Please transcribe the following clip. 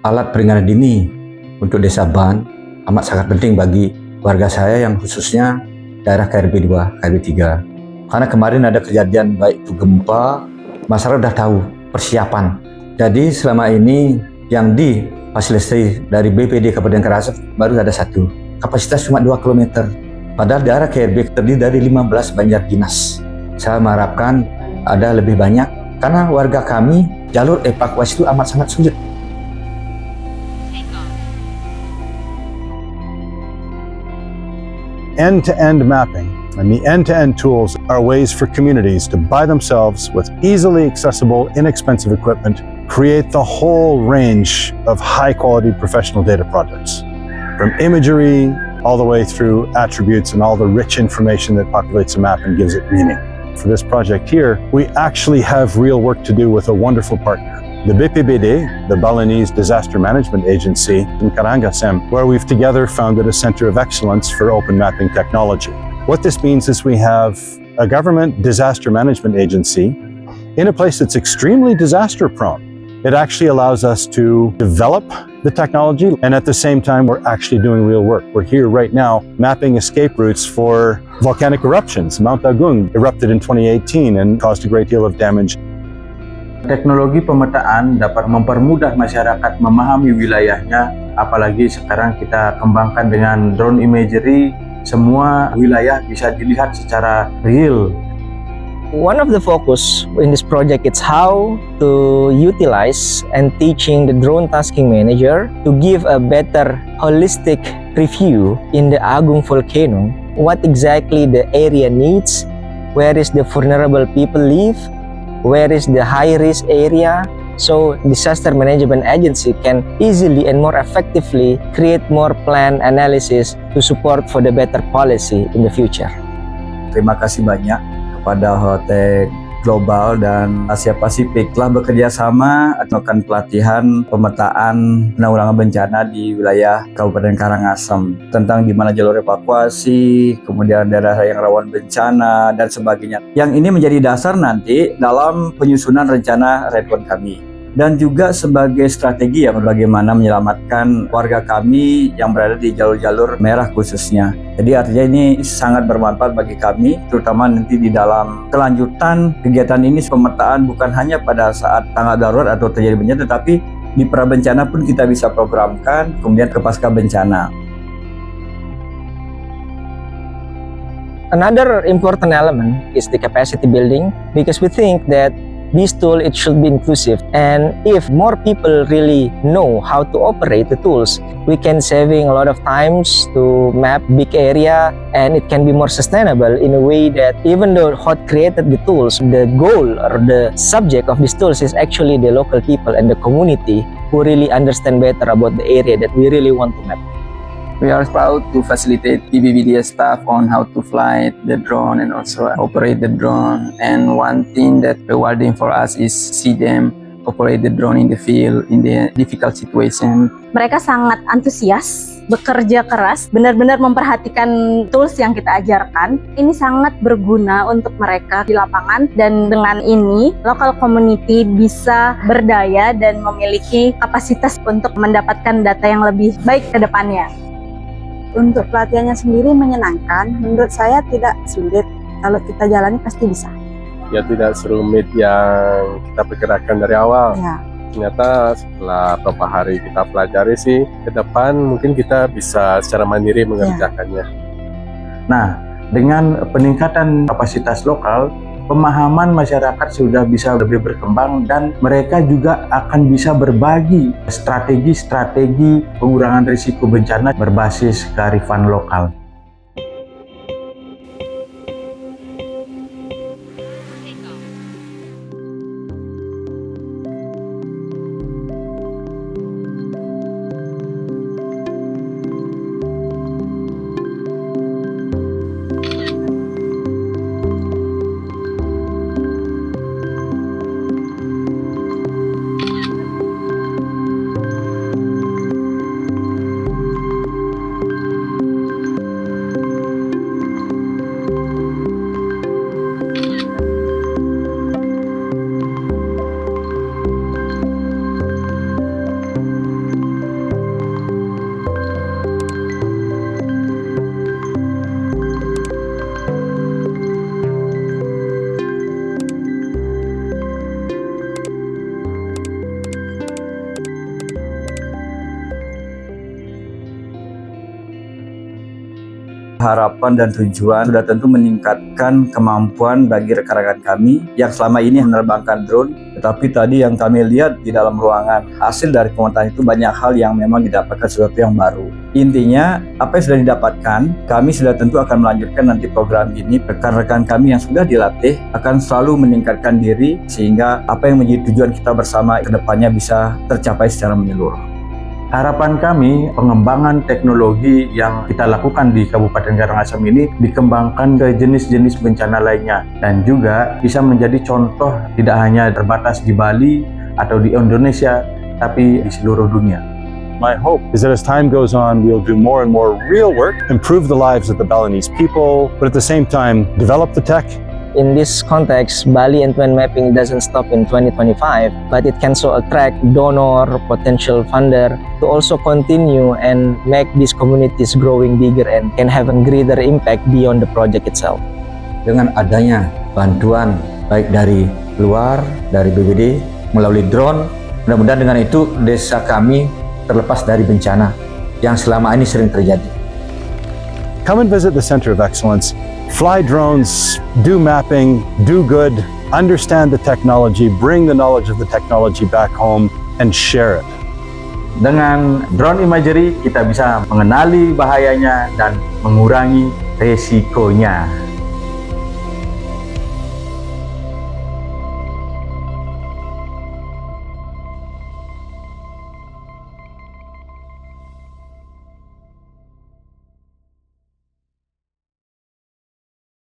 alat peringatan dini untuk Desa Ban amat sangat penting bagi warga saya yang khususnya daerah KRB 2, KRB 3. Karena kemarin ada kejadian baik itu gempa, masyarakat sudah tahu persiapan. Jadi selama ini yang difasilitasi dari BPD Kabupaten Karangasem baru ada satu. Kapasitas cuma 2 km. Padahal daerah KRB terdiri dari 15 banjar dinas. Saya mengharapkan ada lebih banyak karena warga kami jalur evakuasi itu amat sangat sulit. End-to-end mapping and the end-to-end tools are ways for communities to buy themselves with easily accessible, inexpensive equipment, create the whole range of high-quality professional data projects, from imagery all the way through attributes and all the rich information that populates a map and gives it meaning. For this project here, we actually have real work to do with a wonderful partner, the BPBD, the Balinese Disaster Management Agency in Karangasem, where we've together founded a center of excellence for open mapping technology. What this means is we have a government disaster management agency in a place that's extremely disaster prone. It actually allows us to develop the technology, and at the same time, we're actually doing real work. We're here right now mapping escape routes for volcanic eruptions. Mount Agung erupted in 2018 and caused a great deal of damage. Teknologi pemetaan dapat mempermudah masyarakat memahami wilayahnya, apalagi sekarang kita kembangkan dengan drone imagery, semua wilayah bisa dilihat secara real. One of the focus in this project is how to utilize and teaching the drone tasking manager to give a better holistic review in the Agung volcano, what exactly the area needs, where is the vulnerable people live, where is the high-risk area, so disaster management agency can easily and more effectively create more plan analysis to support for the better policy in the future. Terima kasih banyak kepada Hotek Global dan Asia Pasifik telah bekerja sama melakukan pelatihan pemetaan penanggulangan bencana di wilayah Kabupaten Karangasem tentang di mana jalur evakuasi, kemudian daerah yang rawan bencana dan sebagainya. Yang ini menjadi dasar nanti dalam penyusunan rencana Redcon kami. Dan juga sebagai strategi yang bagaimana menyelamatkan warga kami yang berada di jalur-jalur merah khususnya. Jadi artinya ini sangat bermanfaat bagi kami, terutama nanti di dalam kelanjutan kegiatan ini pemetaan bukan hanya pada saat tanggap darurat atau terjadi bencana, tetapi di prabencana pun kita bisa programkan, kemudian ke pasca bencana. Another important element is the capacity building, because we think that this tool, it should be inclusive, and if more people really know how to operate the tools, we can saving a lot of times to map big area, and it can be more sustainable in a way that even though HOT created the tools, the goal or the subject of these tools is actually the local people and the community who really understand better about the area that we really want to map. We are proud to facilitate BPBD staff on how to fly the drone and also operate the drone. And one thing that rewarding for us is see them operate the drone in the field in the difficult situation. Mereka sangat antusias, bekerja keras, benar-benar memperhatikan tools yang kita ajarkan. Ini sangat berguna untuk mereka di lapangan, dan dengan ini local community bisa berdaya dan memiliki kapasitas untuk mendapatkan data yang lebih baik ke depannya. Untuk pelatihannya sendiri menyenangkan, menurut saya tidak sulit. Kalau kita jalani pasti bisa. Ya tidak serumit yang kita perkirakan dari awal. Ya. Ternyata setelah beberapa hari kita pelajari sih, ke depan mungkin kita bisa secara mandiri mengerjakannya. Nah, dengan peningkatan kapasitas lokal, pemahaman masyarakat sudah bisa lebih berkembang dan mereka juga akan bisa berbagi strategi-strategi pengurangan risiko bencana berbasis kearifan lokal. harapan dan tujuan sudah tentu meningkatkan kemampuan bagi rekan-rekan kami yang selama ini menerbangkan drone. Tetapi tadi yang kami lihat di dalam ruangan, hasil dari pemetaan itu banyak hal yang memang didapatkan sesuatu yang baru. Intinya, apa yang sudah didapatkan, kami sudah tentu akan melanjutkan nanti program ini. Rekan-rekan kami yang sudah dilatih akan selalu meningkatkan diri sehingga apa yang menjadi tujuan kita bersama ke depannya bisa tercapai secara menyeluruh. Harapan kami, pengembangan teknologi yang kita lakukan di Kabupaten Karangasem ini dikembangkan ke jenis-jenis bencana lainnya dan juga bisa menjadi contoh tidak hanya terbatas di Bali atau di Indonesia, tapi di seluruh dunia. My hope is that as time goes on, we'll do more and more real work, improve the lives of the Balinese people, but at the same time, develop the tech. In this context, Bali end-to-end mapping doesn't stop in 2025, but it can so attract donor, potential funder to also continue and make these communities growing bigger and can have a greater impact beyond the project itself. Dengan adanya bantuan baik dari luar, dari BPD, melalui drone, mudah-mudahan dengan itu desa kami terlepas dari bencana yang selama ini sering terjadi. Come and visit the Center of Excellence. Fly drones, do mapping, do good, understand the technology, bring the knowledge of the technology back home, and share it. Dengan drone imagery, kita bisa mengenali bahayanya dan mengurangi resikonya.